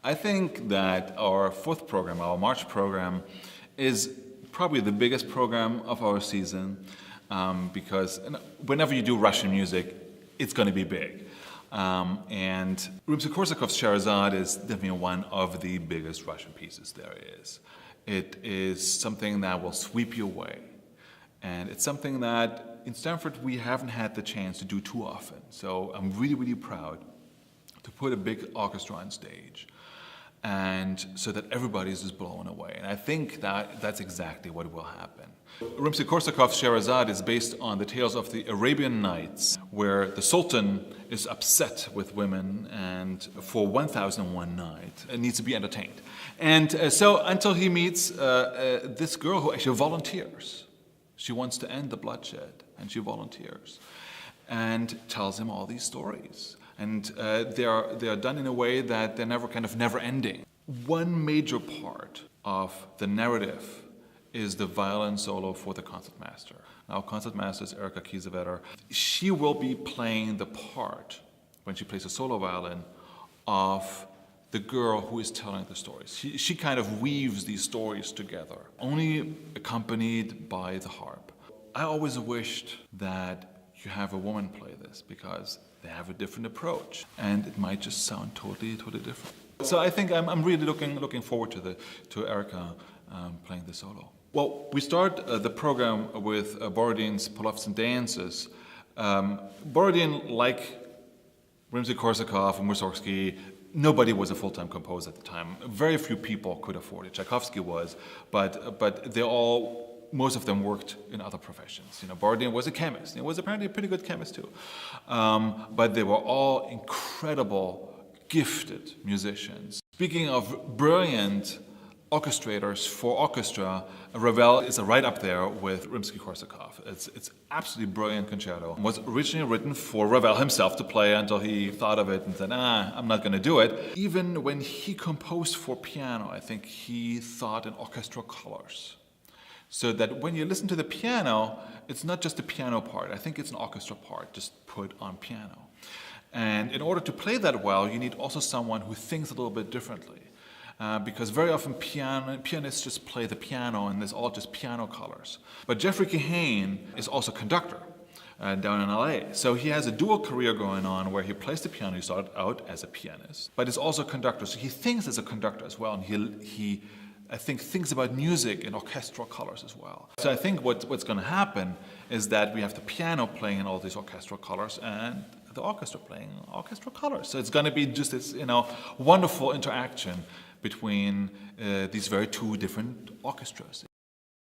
I think that our fourth program, our March program, is probably the biggest program of our season because whenever you do Russian music, it's going to be big. And Rimsky-Korsakov's Scheherazade is definitely one of the biggest Russian pieces there is. It is something that will sweep you away. And it's something that in Stanford we haven't had the chance to do too often. So I'm really, really proud to put a big orchestra on stage, and so that everybody's just blown away. And I think that that's exactly what will happen. Rimsky-Korsakov's Scheherazade is based on the tales of the Arabian Nights, where the Sultan is upset with women and for 1001 night needs to be entertained. And so until he meets this girl who actually volunteers. She wants to end the bloodshed, and she volunteers and tells him all these stories. And they are done in a way that they're never ending. One major part of the narrative is the violin solo for the concertmaster. Now, concertmaster is Eckart. She will be playing the part, when she plays a solo violin, of the girl who is telling the stories. She kind of weaves these stories together, only accompanied by the harp. I always wished that you have a woman play this because they have a different approach, and it might just sound totally different. So I think I'm really looking forward to Erica playing the solo. Well, we start the program with Borodin's Polovts and Dances. Borodin, like Rimsky-Korsakov and Mussorgsky, nobody was a full-time composer at the time. Very few people could afford it. Tchaikovsky was, but most of them worked in other professions. You know, Borodin was a chemist. He was apparently a pretty good chemist too. But they were all incredible, gifted musicians. Speaking of brilliant orchestrators for orchestra, Ravel is right up there with Rimsky-Korsakov. It's absolutely brilliant concerto. It was originally written for Ravel himself to play until he thought of it and said, I'm not going to do it. Even when he composed for piano, I think he thought in orchestral colors. So that when you listen to the piano, it's not just the piano part. I think it's an orchestra part just put on piano. And in order to play that well, you need also someone who thinks a little bit differently. Because very often pianists just play the piano and there's all just piano colors. But Jeffrey Kahane is also a conductor down in LA. So he has a dual career going on where he plays the piano. He started out as a pianist, but he's also a conductor. So he thinks as a conductor as well, and he I think thinks about music in orchestral colors as well. So I think what's going to happen is that we have the piano playing in all these orchestral colors and the orchestra playing orchestral colors. So it's going to be just this, wonderful interaction between these two different orchestras.